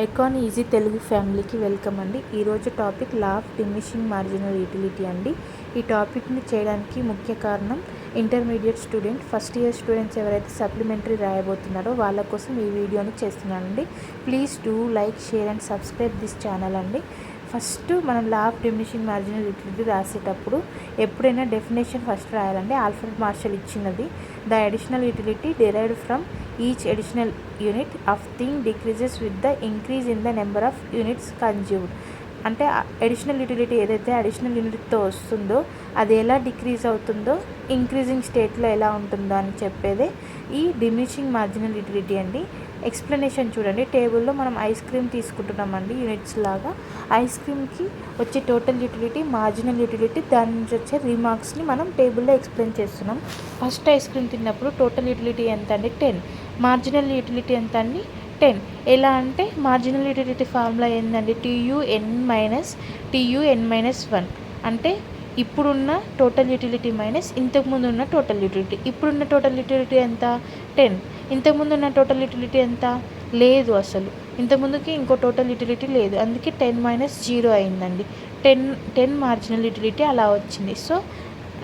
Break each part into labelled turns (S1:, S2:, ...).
S1: Akon easy Telugu ఫ్యామిలీకి welcome అండి. ఈరోజు topic law of diminishing marginal utility అండి. ఈ టాపిక్ని చేయడానికి ముఖ్య కారణం intermediate student, first year students ఎవరైతే సప్లిమెంటరీ రాయబోతున్నారో వాళ్ళ కోసం ఈ వీడియోని చేస్తున్నానండి. Please do like, share and subscribe this channel అండి. ఫస్ట్ మనం లా ఆఫ్ డిమినిషింగ్ మార్జినల్ యూటిలిటీ రాసేటప్పుడు ఎప్పుడైనా డెఫినేషన్ ఫస్ట్ రాయాలండి. ఆల్ఫ్రెడ్ మార్షల్ ఇచ్చినది, the additional utility derived from each additional unit of thing decreases with the increase in the number of units consumed. అంటే additional utility ఏదైతే additional యూనిట్తో వస్తుందో అది ఎలా decrease అవుతుందో, increasing స్టేట్లో ఎలా ఉంటుందో అని చెప్పేదే ఈ డిమినిషింగ్ మార్జినల్ యూటిలిటీ అండి. ఎక్స్ప్లెనేషన్ చూడండి. టేబుల్లో మనం ఐస్ క్రీమ్ తీసుకుంటున్నామండి యూనిట్స్ లాగా. ఐస్ క్రీమ్కి వచ్చే టోటల్ యూటిలిటీ, మార్జినల్ యూటిలిటీ, దాని నుంచి వచ్చే రిమార్క్స్ని మనం టేబుల్లో ఎక్స్ప్లెయిన్ చేస్తున్నాం. ఫస్ట్ ఐస్ క్రీమ్ తిన్నప్పుడు టోటల్ యూటిలిటీ ఎంత అండి? 10. మార్జినల్ యూటిలిటీ ఎంత అండి? 10. ఎలా అంటే మార్జినల్ యూటిలిటీ ఫార్ములా ఏంటండి? TUN-1 అంటే ఇప్పుడున్న టోటల్ యూటిలిటీ మైనస్ ఇంతకుముందు ఉన్న టోటల్ యూటిలిటీ. ఇప్పుడున్న టోటల్ యూటిలిటీ ఎంత? 10. ఇంతకుముందు ఉన్న టోటల్ యూటిలిటీ ఎంత? లేదు, అసలు ఇంతకుముందుకి ఇంకో టోటల్ యూటిలిటీ లేదు, అందుకే 10 - 0 అయిందండి. 10 మార్జినల్ యూటిలిటీ అలా వచ్చింది. సో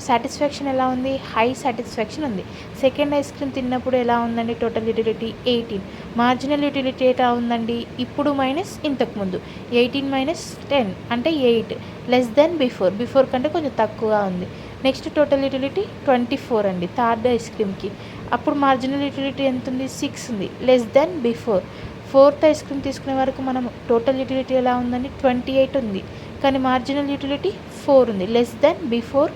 S1: సాటిస్ఫాక్షన్ ఎలా ఉంది? హై సాటిస్ఫాక్షన్ ఉంది. సెకండ్ ఐస్ క్రీమ్ తిన్నప్పుడు ఎలా ఉందండి టోటల్ యూటిలిటీ? 18. మార్జినల్ యూటిలిటీ ఎలా ఉందండి? ఇప్పుడు మైనస్ ఇంతకుముందు. 18 - 10 అంటే 8, లెస్ దెన్ బిఫోర్ కంటే కొంచెం తక్కువగా ఉంది. నెక్స్ట్ టోటల్ యూటిలిటీ 24 అండి థర్డ్ ఐస్ క్రీమ్కి. అప్పుడు మార్జినల్ యూటిలిటీ ఎంత ఉంది? 6 ఉంది, less than before. Fourth ice cream తీసుకునే వరకు మనం టోటల్ యూటిలిటీ ఎలా ఉందండి? 28 ఉంది, కానీ మార్జినల్ యూటిలిటీ 4 ఉంది, లెస్ దెన్ బిఫోర్.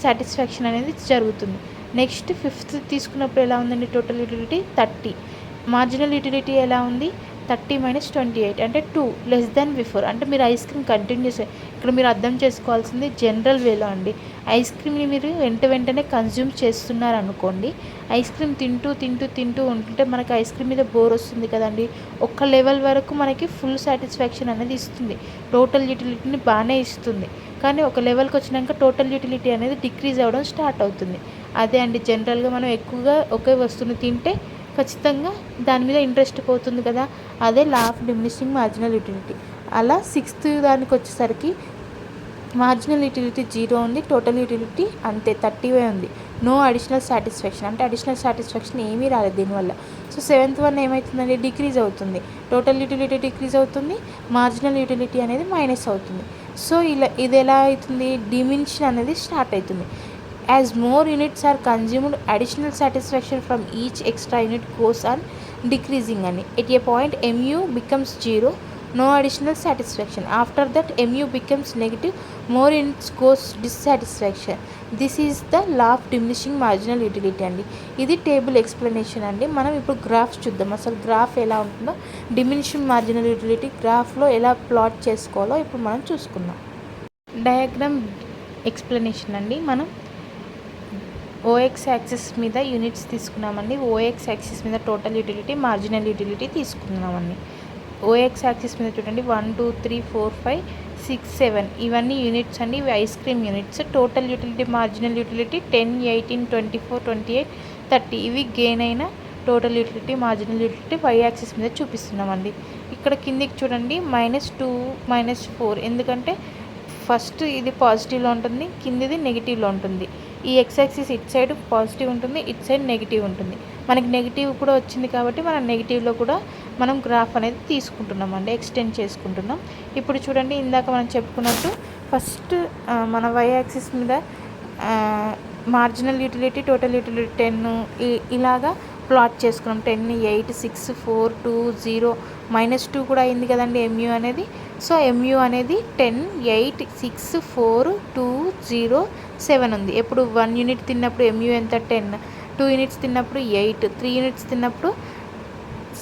S1: సాటిస్ఫాక్షన్ అనేది జరుగుతుంది. నెక్స్ట్ ఫిఫ్త్ తీసుకున్నప్పుడు ఎలా ఉందండి టోటల్ యూటిలిటీ? 30. మార్జినల్ యూటిలిటీ ఎలా ఉంది? 30 - 28 అంటే 2, లెస్ దెన్ బిఫోర్. అంటే మీరు ఐస్ క్రీమ్ కంటిన్యూస్, ఇక్కడ మీరు అర్థం చేసుకోవాల్సింది జనరల్ వేలో అండి. ఐస్ క్రీమ్ని మీరు వెంటనే కన్జ్యూమ్ చేస్తున్నారు అనుకోండి. ఐస్ క్రీమ్ తింటూ ఉంటుంటే మనకి ఐస్ క్రీమ్ మీద బోర్ వస్తుంది కదండి. ఒక్క లెవెల్ వరకు మనకి ఫుల్ సాటిస్ఫాక్షన్ అనేది ఇస్తుంది, టోటల్ యూటిలిటీని బాగానే ఇస్తుంది. కానీ ఒక లెవెల్కి వచ్చినాక టోటల్ యూటిలిటీ అనేది డిక్రీజ్ అవ్వడం స్టార్ట్ అవుతుంది. అదే అండి, జనరల్గా మనం ఎక్కువగా ఒకే వస్తువుని తింటే ఖచ్చితంగా దాని మీద ఇంట్రెస్ట్ పోతుంది కదా, అదే లా ఆఫ్ డిమినిషింగ్ మార్జినల్ యూటిలిటీ. అలా సిక్స్త్ దానికి వచ్చేసరికి మార్జినల్ యూటిలిటీ 0 ఉంది, టోటల్ యూటిలిటీ అంతే 30 ఉంది. నో అడిషనల్ సాటిస్ఫాక్షన్ అంటే అడిషనల్ సాటిస్ఫాక్షన్ ఏమీ రాలేదు దీనివల్ల. సో సెవెంత్ వన్ ఏమవుతుందండి? డిక్రీజ్ అవుతుంది. టోటల్ యూటిలిటీ డిక్రీజ్ అవుతుంది, మార్జినల్ యూటిలిటీ అనేది మైనస్ అవుతుంది. సో ఇది ఎలా అవుతుంది? డిమినిషన్ అనేది స్టార్ట్ అవుతుంది. As more units are consumed, additional satisfaction from each extra unit goes on decreasing అని. At a point MU becomes 0, no additional satisfaction. After that MU becomes negative, more units goes dissatisfaction. This is the law of diminishing marginal utility అండి. ఇది table explanation అండి. మనం ఇప్పుడు graphs చూద్దాం. అసలు graph ఎలా ఉంటుందో, డిమినిషింగ్ మార్జినల్ యూటిలిటీ గ్రాఫ్లో ఎలా ప్లాట్ చేసుకోవాలో ఇప్పుడు మనం చూసుకుందాం. డయాగ్రామ్ ఎక్స్ప్లెనేషన్ అండి. మనం OX యాక్సిస్ మీద యూనిట్స్ తీసుకున్నామండి. OX యాక్సిస్ మీద టోటల్ యూటిలిటీ, మార్జినల్ యూటిలిటీ తీసుకున్నామండి. OX యాక్సిస్ మీద చూడండి 1 2 3 4 5 6 7 ఇవన్నీ యూనిట్స్ అండి. ఇవి ice cream units. Total utility, marginal utility 10, 18, 24, 28, 30 ఇవి గెయిన్ అయిన total utility, marginal utility Y axis మీద చూపిస్తున్నామండి. ఇక్కడ కిందికి చూడండి -2 -4, ఎందుకంటే ఫస్ట్ ఇది పాజిటివ్లో ఉంటుంది, కిందిది నెగిటివ్లో ఉంటుంది. ఈ X యాక్సిస్ ఇటు సైడ్ పాజిటివ్ ఉంటుంది, ఇటు సైడ్ నెగిటివ్ ఉంటుంది. మనకి నెగిటివ్ కూడా వచ్చింది కాబట్టి మనం నెగిటివ్లో కూడా మనం గ్రాఫ్ అనేది తీసుకుంటున్నామండి, ఎక్స్టెండ్ చేసుకుంటున్నాం. ఇప్పుడు చూడండి, ఇందాక మనం చెప్పుకున్నట్టు ఫస్ట్ మన Y యాక్సిస్ మీద మార్జినల్ యూటిలిటీ, టోటల్ యూటిలిటీ 10 ఇలాగా ప్లాట్ చేసుకున్నాం. 10, 8, 6, 4, 2, 0 -2 కూడా అయింది కదండి MU అనేది. సో MU అనేది 10, 8, 6, 4, 2, 0, 7 ఉంది. ఎప్పుడు 1 యూనిట్ తిన్నప్పుడు MU ఎంత? 10. 2 యూనిట్స్ తిన్నప్పుడు 8, 3 యూనిట్స్ తిన్నప్పుడు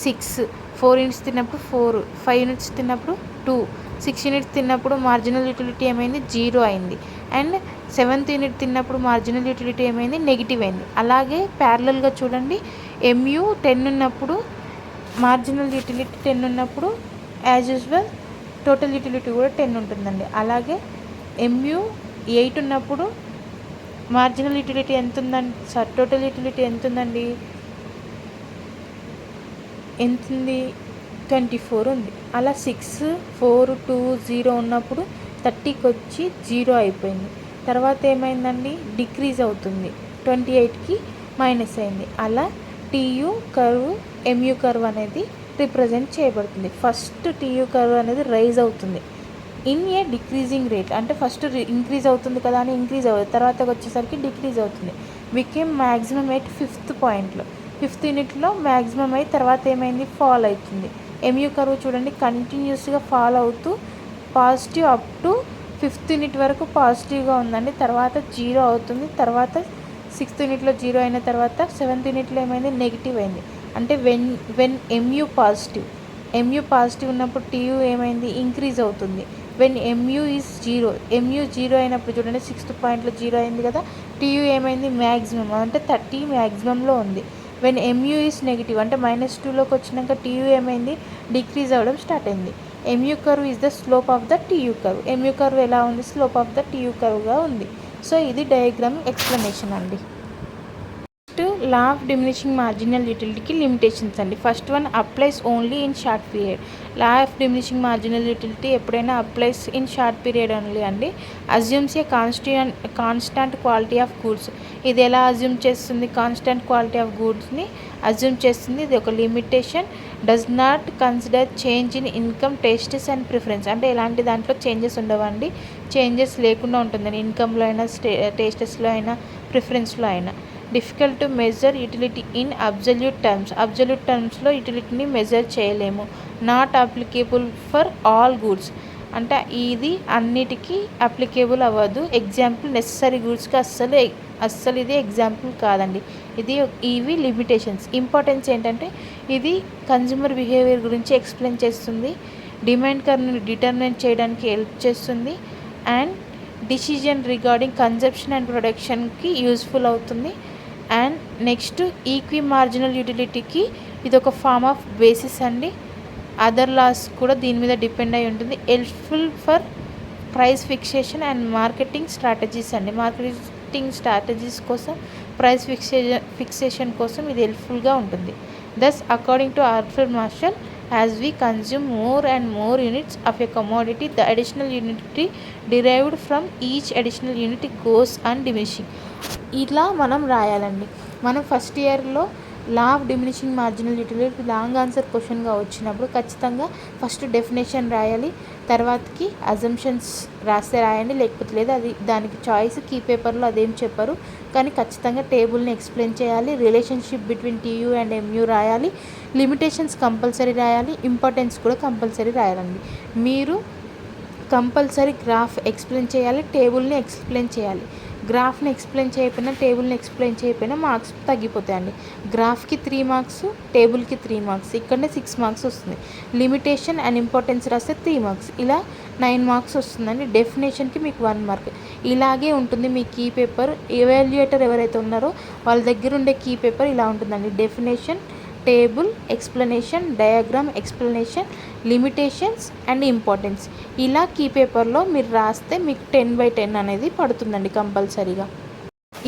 S1: 6, 4 యూనిట్స్ తిన్నప్పుడు 4, 5 యూనిట్స్ తిన్నప్పుడు 2, 6 యూనిట్స్ తిన్నప్పుడు మార్జినల్ యూటిలిటీ ఏమైంది? 0 అయింది. అండ్ 7th యూనిట్ తిన్నప్పుడు మార్జినల్ యూటిలిటీ ఏమైంది? నెగిటివ్ అయింది. అలాగే ప్యారలల్గా చూడండి, MU 10 ఉన్నప్పుడు, మార్జినల్ యూటిలిటీ 10 ఉన్నప్పుడు యాజ్ యూజువల్ టోటల్ యూటిలిటీ కూడా 10 ఉంటుందండి. అలాగే MU 8 ఉన్నప్పుడు మార్జినల్ యూటిలిటీ ఎంత ఉందండి? టోటల్ యూటిలిటీ ఎంత ఉందండి? ఎంత ఉంది? 24 ఉంది. అలా 6, 4, 2, 0 ఉన్నప్పుడు 30కి వచ్చి 0 అయిపోయింది. తర్వాత ఏమైందండి, డిక్రీజ్ అవుతుంది, 28కి మైనస్ అయింది. అలా టీయూ కర్వ్, ఎంయూ కర్వ్ అనేది రిప్రజెంట్ చేయబడుతుంది. ఫస్ట్ టీయూ కర్వ్ అనేది రైజ్ అవుతుంది ఇన్ ఏ డిక్రీజింగ్ రేట్, అంటే ఫస్ట్ ఇంక్రీజ్ అవుతుంది కదా అని ఇంక్రీజ్ అవుతుంది, తర్వాత వచ్చేసరికి డిక్రీజ్ అవుతుంది. బికేమ్ మ్యాక్సిమం ఎట్ 5th పాయింట్లో, 5th యూనిట్లో మ్యాక్సిమం అయి తర్వాత ఏమైంది, ఫాల్ అవుతుంది. ఎంయూ కర్వ్ చూడండి కంటిన్యూస్గా ఫాల్ అవుతూ positive up to 5th unit వరకు పాజిటివ్గా ఉందండి. తర్వాత 0 అవుతుంది. తర్వాత 6th యూనిట్లో 0 అయిన తర్వాత 7th యూనిట్లో ఏమైంది, నెగిటివ్ అయింది. అంటే వెన్ ఎంయూ పాజిటివ్ ఉన్నప్పుడు టీయూ ఏమైంది, ఇంక్రీజ్ అవుతుంది. వెన్ ఎంయూ ఈజ్ 0, ఎంయూ 0 అయినప్పుడు చూడండి 6th పాయింట్లో 0 అయింది కదా, టీయూ ఏమైంది, మ్యాక్సిమం అంటే 30 మ్యాక్సిమంలో ఉంది. వెన్ ఎంయూ ఈజ్ నెగిటివ్ అంటే -2లోకి వచ్చినాక టీయూ ఏమైంది, డిక్రీజ్ అవ్వడం స్టార్ట్ అయింది. MU curve is the slope of the TU curve. MU curve ఎలా ఉంది, స్లోప్ ఆఫ్ ద టీయూ కర్వ్గా ఉంది. సో ఇది డయాగ్రామ్ ఎక్స్ప్లెనేషన్ అండి. లా ఆఫ్ డిమినిషింగ్ మార్జినల్ యూటిలిటీకి లిమిటేషన్స్ అండి. First one applies only in short period. Law of diminishing marginal utility ఎప్పుడైనా applies in short period only అండి. Assumes a constant quality of goods. ఇది ఎలా assume చేస్తుంది, constant quality of గూడ్స్ని assume చేస్తుంది. ఇది ఒక limitation. Does not consider change in income, tastes and preference. అంటే ఎలాంటి దాంట్లో చేంజెస్ ఉండవండి, చేంజెస్ లేకుండా ఉంటుందండి. ఇన్కమ్లో అయినా, టేస్టెస్లో అయినా, ప్రిఫరెన్స్లో అయినా. Difficult to measure utility in absolute టర్మ్స్లో యూటిలిటీని మెజర్ చేయలేము. Not applicable for all goods, అంటే ఇది అన్నిటికీ అప్లికేబుల్ అవ్వదు. ఎగ్జాంపుల్ నెసెసరీ గూడ్స్కి అస్సలు ఇది ఎగ్జాంపుల్ కాదండి. ఇవి లిమిటేషన్స్. ఇంపార్టెన్స్ ఏంటంటే ఇది కన్జ్యూమర్ బిహేవియర్ గురించి ఎక్స్ప్లెయిన్ చేస్తుంది, డిమాండ్ కర్వ్ని డిటర్మినేట్ చేయడానికి హెల్ప్ చేస్తుంది, and decision regarding consumption and ప్రొడక్షన్కి యూస్ఫుల్ అవుతుంది. అండ్ నెక్స్ట్ ఈక్వి మార్జినల్ యూటిలిటీకి ఇది ఒక ఫార్మ్ ఆఫ్ బేసిస్ అండి. అదర్ లాస్ కూడా దీని మీద డిపెండ్ అయి ఉంటుంది. Helpful for price fixation and marketing strategies అండి. మార్కెటింగ్ స్ట్రాటజీస్ కోసం, ప్రైస్ ఫిక్సేషన్ కోసం ఇది హెల్ప్ఫుల్గా ఉంటుంది. Thus according to Arthur Marshall, as we consume more and more units of a commodity, the additional unit derived from each additional unit goes on diminishing. ఇలా మనం రాయాలండి. మనం first ఇయర్లో law of diminishing marginal utility long answer క్వశ్చన్గా వచ్చినప్పుడు ఖచ్చితంగా first definition రాయాలి, తర్వాతకి assumptions రాస్తే రాయండి, లేకపోతే లేదు. అది దానికి చాయిస్. కీ పేపర్లో అదేం చెప్పరు, కానీ ఖచ్చితంగా టేబుల్ని ఎక్స్ప్లెయిన్ చేయాలి. Relationship between TU and Mu రాయాలి. లిమిటేషన్స్ కంపల్సరీ రాయాలి. ఇంపార్టెన్స్ కూడా కంపల్సరీ రాయాలండి. మీరు కంపల్సరీ గ్రాఫ్ ఎక్స్ప్లెయిన్ చేయాలి, టేబుల్ని ఎక్స్ప్లెయిన్ చేయాలి. గ్రాఫ్ని ఎక్స్ప్లెయిన్ చేయకపోయినా, టేబుల్ని ఎక్స్ప్లెయిన్ చేయకపోయినా మార్క్స్ తగ్గిపోతాయండి. గ్రాఫ్కి 3 మార్క్స్, టేబుల్కి 3 మార్క్స్, ఇక్కడనే 6 మార్క్స్ వస్తుంది. లిమిటేషన్ అండ్ ఇంపార్టెన్స్ రాస్తే 3 మార్క్స్, ఇలా 9 మార్క్స్ వస్తుందండి. డెఫినేషన్కి మీకు 1 మార్క్. ఇలాగే ఉంటుంది మీ కీ పేపర్. ఎవాల్యుయేటర్ ఎవరైతే ఉన్నారో వాళ్ళ దగ్గర ఉండే కీ పేపర్ ఇలా ఉంటుందండి. Definition, table, explanation, diagram, explanation, limitations and importance. ఇలా కీ పేపర్లో మీరు రాస్తే మీకు 10/10 అనేది పడుతుందండి కంపల్సరీగా.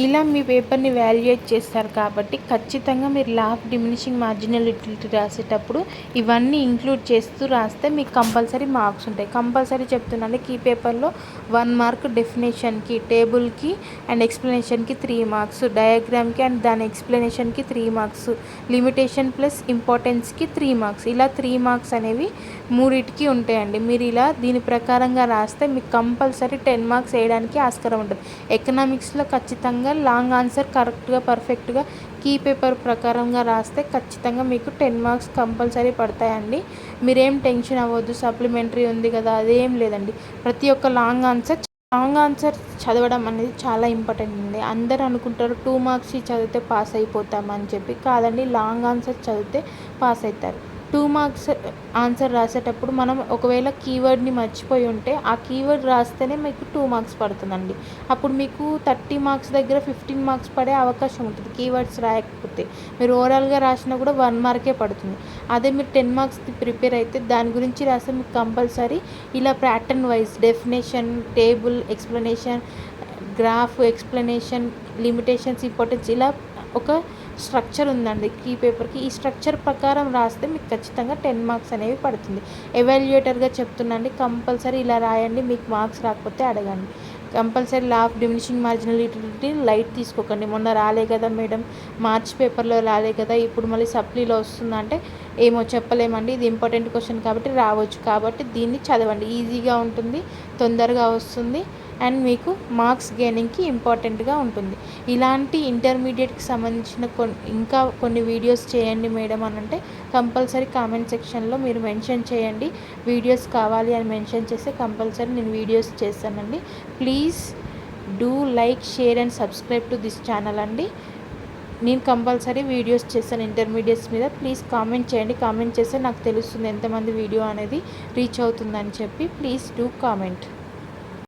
S1: ఇలా మీ పేపర్ని వాల్యుయేట్ చేస్తారు కాబట్టి ఖచ్చితంగా మీరు లా ఆఫ్ డిమినిషింగ్ మార్జినల్ యూటిలిటీ రాసేటప్పుడు ఇవన్నీ ఇంక్లూడ్ చేస్తూ రాస్తే మీకు కంపల్సరీ మార్క్స్ ఉంటాయి. కంపల్సరీ చెప్తున్నాను, కీ పేపర్లో 1 మార్క్ డెఫినేషన్కి, టేబుల్కి అండ్ ఎక్స్ప్లెనేషన్కి 3 మార్క్స్, డయాగ్రామ్కి అండ్ దాని ఎక్స్ప్లెనేషన్కి 3 మార్క్స్, లిమిటేషన్ ప్లస్ ఇంపార్టెన్స్కి 3 మార్క్స్. ఇలా 3 మార్క్స్ అనేవి మూడింటికి ఉంటాయండి. మీరు ఇలా దీని ప్రకారంగా రాస్తే మీకు కంపల్సరీ 10 మార్క్స్ వేయడానికి ఆస్కారం ఉంటుంది. ఎకనామిక్స్లో ఖచ్చితంగా లాంగ్ ఆన్సర్ కరెక్ట్గా, పర్ఫెక్ట్గా కీ పేపర్ ప్రకారంగా రాస్తే ఖచ్చితంగా మీకు 10 మార్క్స్ కంపల్సరీ పడతాయండి. మీరేం టెన్షన్ అవ్వద్దు, సప్లిమెంటరీ ఉంది కదా, అదేం లేదండి. ప్రతి ఒక్క లాంగ్ ఆన్సర్ చదవడం అనేది చాలా ఇంపార్టెంట్ అండి. అందరూ అనుకుంటారు 2 మార్క్స్ చదివితే పాస్ అయిపోతామని చెప్పి. కాదండి, లాంగ్ ఆన్సర్ చదివితే పాస్ అవుతారు. 2 మార్క్స్ ఆన్సర్ రాసేటప్పుడు మనం ఒకవేళ కీవర్డ్ని మర్చిపోయి ఉంటే ఆ కీవర్డ్ రాస్తేనే మీకు 2 మార్క్స్ పడుతుందండి. అప్పుడు మీకు 30 మార్క్స్ దగ్గర 15 మార్క్స్ పడే అవకాశం ఉంటుంది కీవర్డ్స్ రాయకపోతే. మీరు ఓవరాల్గా రాసినా కూడా 1 మార్కే పడుతుంది. అదే మీరు 10 మార్క్స్కి ప్రిపేర్ అయితే దాని గురించి రాస్తే మీకు కంపల్సరీ ఇలా pattern wise definition, table, explanation, graph, explanation, limitations, importance ఇలా ఒక స్ట్రక్చర్ ఉందండి కీ పేపర్కి. ఈ స్ట్రక్చర్ ప్రకారం రాస్తే మీకు ఖచ్చితంగా 10 మార్క్స్ అనేవి పడుతుంది. ఎవాల్యుయేటర్గా చెప్తున్నాండి, కంపల్సరీ ఇలా రాయండి. మీకు మార్క్స్ రాకపోతే అడగండి. Compulsory law of diminishing marginal utility light తీసుకోకండి. మొన్న రాలే కదా మేడం, మార్చ్ పేపర్లో రాలే కదా, ఇప్పుడు మళ్ళీ సప్లీలో వస్తుందంటే ఏమో చెప్పలేమండి. ఇది ఇంపార్టెంట్ క్వశ్చన్ కాబట్టి రావచ్చు. కాబట్టి దీన్ని చదవండి, ఈజీగా ఉంటుంది, తొందరగా వస్తుంది అండ్ మీకు మార్క్స్ గెయినింగ్కి ఇంపార్టెంట్గా ఉంటుంది. ఇలాంటి ఇంటర్మీడియట్కి సంబంధించిన ఇంకా కొన్ని వీడియోస్ చేయండి మేడం అని అంటే కంపల్సరీ కామెంట్ సెక్షన్లో మీరు మెన్షన్ చేయండి. వీడియోస్ కావాలి అని మెన్షన్ చేస్తే కంపల్సరీ నేను వీడియోస్ చేస్తానండి. Please do like, share and subscribe to this channel అండి. నేను కంపల్సరీ వీడియోస్ చేస్తాను ఇంటర్మీడియట్స్ మీద. ప్లీజ్ కామెంట్ చేయండి. కామెంట్ చేస్తే నాకు తెలుస్తుంది ఎంతమంది వీడియో అనేది రీచ్ అవుతుందని చెప్పి. Please do comment.